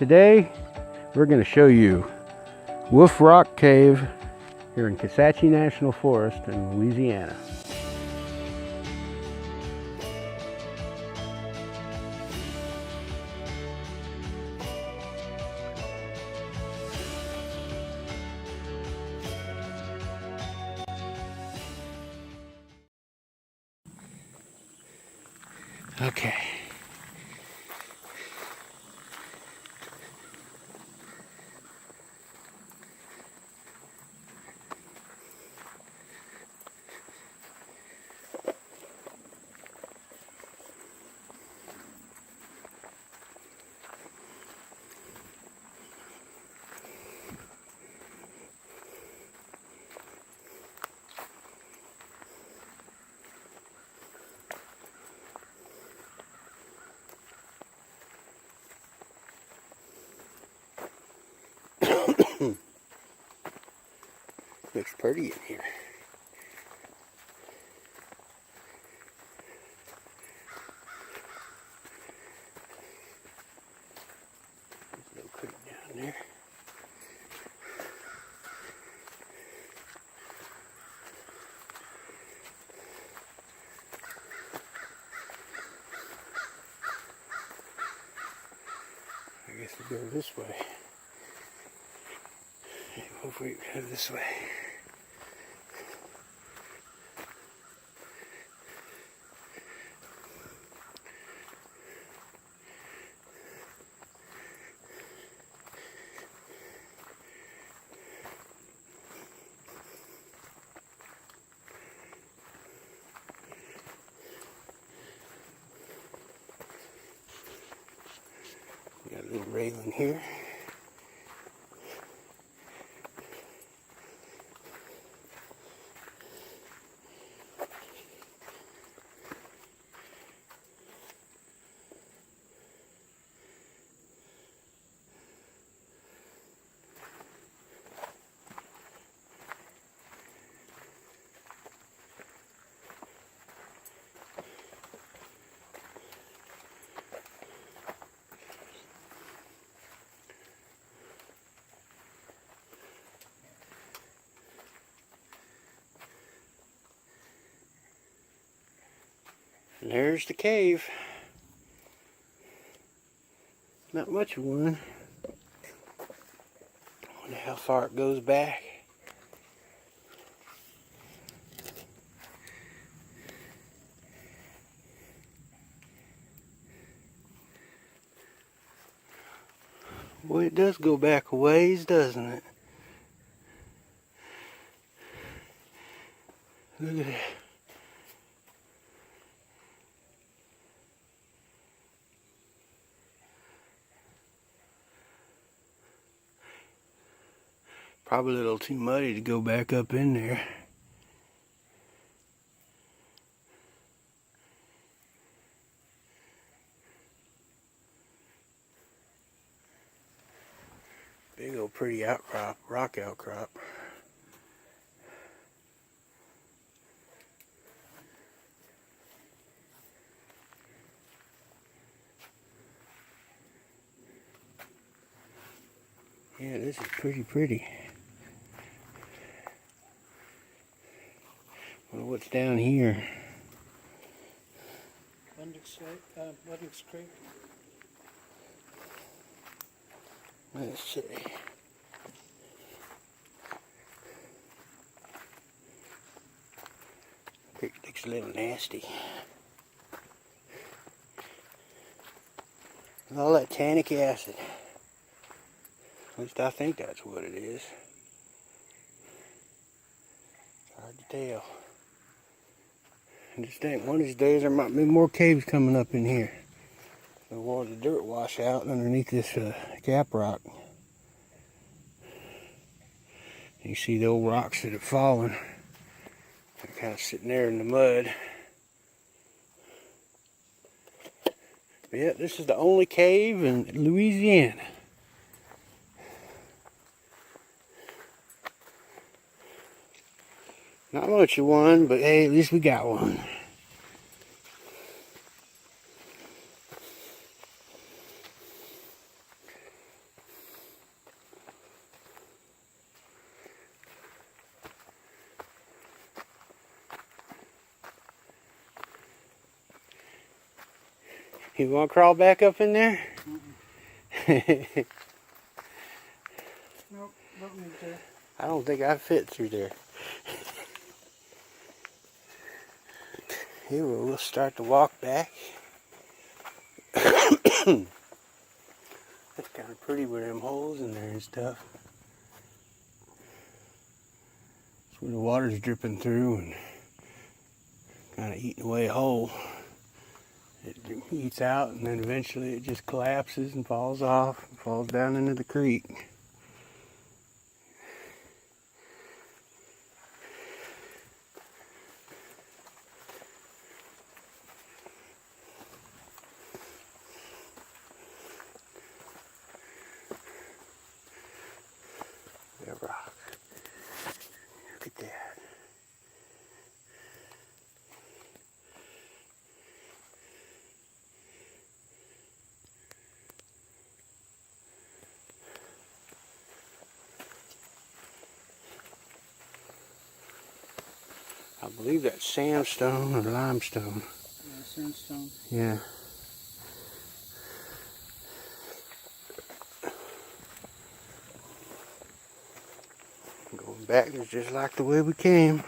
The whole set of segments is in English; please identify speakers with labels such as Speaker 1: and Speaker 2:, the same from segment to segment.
Speaker 1: Today we're going to show you Wolf Rock Cave here in Kisatchie National Forest in Louisiana. Okay. Looks pretty in here. There's a little creek down there. I guess we'll go this way. Hopefully we go this way. We got a little railing here. And there's the cave. Not much of one. Wonder how far it goes back. Boy, it does go back a ways, doesn't it? Look at that. Probably a little too muddy to go back up in there. Big old pretty outcrop, rock outcrop. Yeah, this is pretty. Well, what's down here?
Speaker 2: Bundick's Creek.
Speaker 1: Let's see. Creek looks a little nasty. All that tannic acid. At least I think that's what it is. Hard to tell. I just think one of these days there might be more caves coming up in here. The wall of the dirt wash out underneath this cap rock. You see the old rocks that have fallen. They're kind of sitting there in the mud. But yeah, this is the only cave in Louisiana. Not much of one, but hey, at least we got one. You want to crawl back up in there?
Speaker 2: Nope, don't need to.
Speaker 1: I don't think I fit through there. Here we'll start to walk back. That's kind of pretty with them holes in there and stuff. That's where the water's dripping through and kind of eating away a hole. It eats out and then eventually it just collapses and falls off and falls down into the creek. That rock. Look at that. I believe that's sandstone or limestone.
Speaker 2: Yeah, sandstone.
Speaker 1: Yeah. Going back is just like the way we came.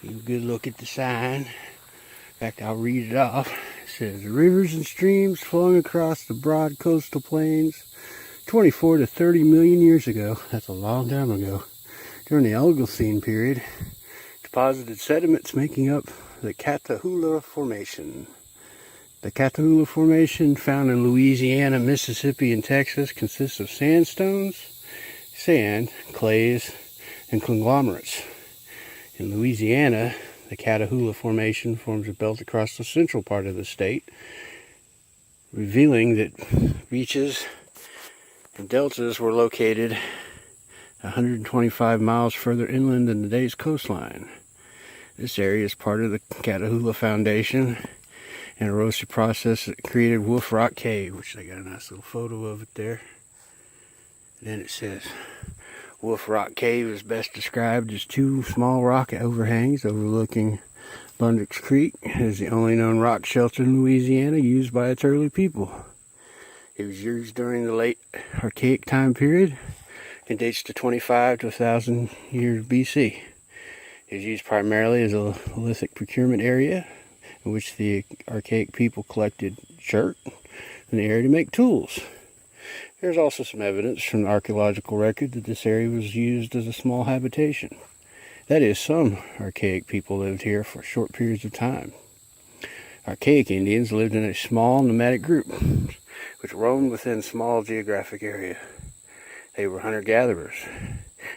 Speaker 1: Give a good look at the sign. In fact, I'll read it off. It says, rivers and streams flowing across the broad coastal plains 24 to 30 million years ago, that's a long time ago, during the Oligocene period, deposited sediments making up the Catahoula Formation. The Catahoula Formation, found in Louisiana, Mississippi, and Texas, consists of sandstones, sand, clays, and conglomerates. In Louisiana, the Catahoula Formation forms a belt across the central part of the state, revealing that beaches and deltas were located 125 miles further inland than today's coastline. This area is part of the Catahoula Foundation, an erosive process that created Wolf Rock Cave, which they got a nice little photo of it there. And then it says, Wolf Rock Cave is best described as two small rock overhangs overlooking Bundick Creek. It is the only known rock shelter in Louisiana used by its early people. It was used during the late Archaic time period and dates to 25 to 1,000 years BC. It was used primarily as a lithic procurement area in which the Archaic people collected dirt in the area to make tools. There's also some evidence from the archaeological record that this area was used as a small habitation. That is, some Archaic people lived here for short periods of time. Archaic Indians lived in a small nomadic group, which roamed within a small geographic area. They were hunter-gatherers.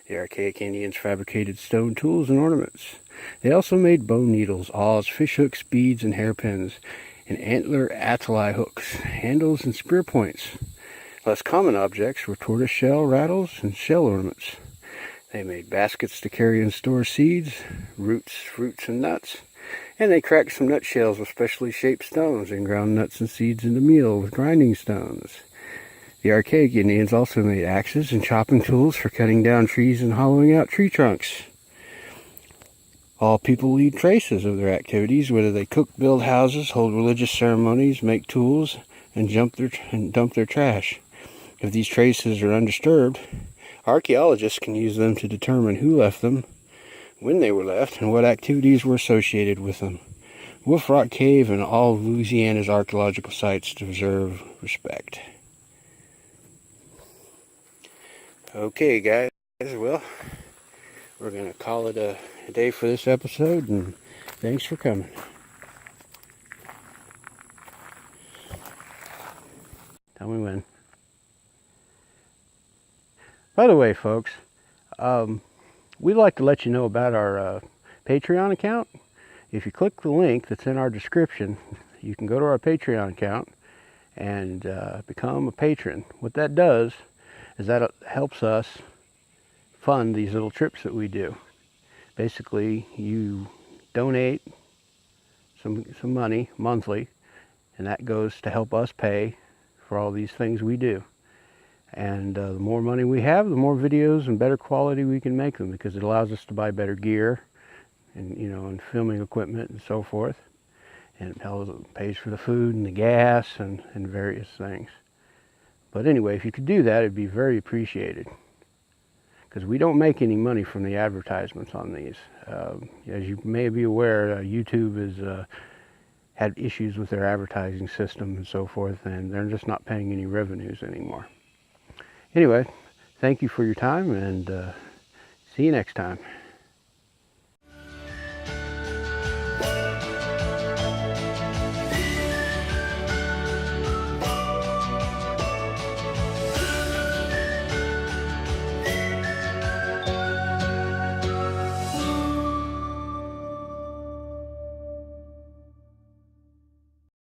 Speaker 1: The Archaic Indians fabricated stone tools and ornaments. They also made bone needles, awls, fish hooks, beads, and hairpins, and antler atali hooks, handles, and spear points. Less common objects were tortoise shell rattles and shell ornaments. They made baskets to carry and store seeds, roots, fruits, and nuts. And they cracked some nutshells with specially shaped stones and ground nuts and seeds into meal with grinding stones. The Archaic Indians also made axes and chopping tools for cutting down trees and hollowing out tree trunks. All people leave traces of their activities, whether they cook, build houses, hold religious ceremonies, make tools, and dump their trash. If these traces are undisturbed, archaeologists can use them to determine who left them, when they were left, and what activities were associated with them. Wolf Rock Cave and all of Louisiana's archaeological sites deserve respect. Okay, guys, well, we're going to call it a day for this episode, and thanks for coming. Tell me when. By the way, folks, we'd like to let you know about our Patreon account. If you click the link that's in our description, you can go to our Patreon account and become a patron. What that does is that it helps us fund these little trips that we do. Basically, you donate some money monthly, and that goes to help us pay for all these things we do. And the more money we have, the more videos and better quality we can make them, because it allows us to buy better gear and, you know, and filming equipment and so forth. And it pays for the food and the gas and various things. But anyway, if you could do that, it'd be very appreciated, because we don't make any money from the advertisements on these. As you may be aware, YouTube has had issues with their advertising system and so forth, and they're just not paying any revenues anymore. Anyway, thank you for your time, and see you next time.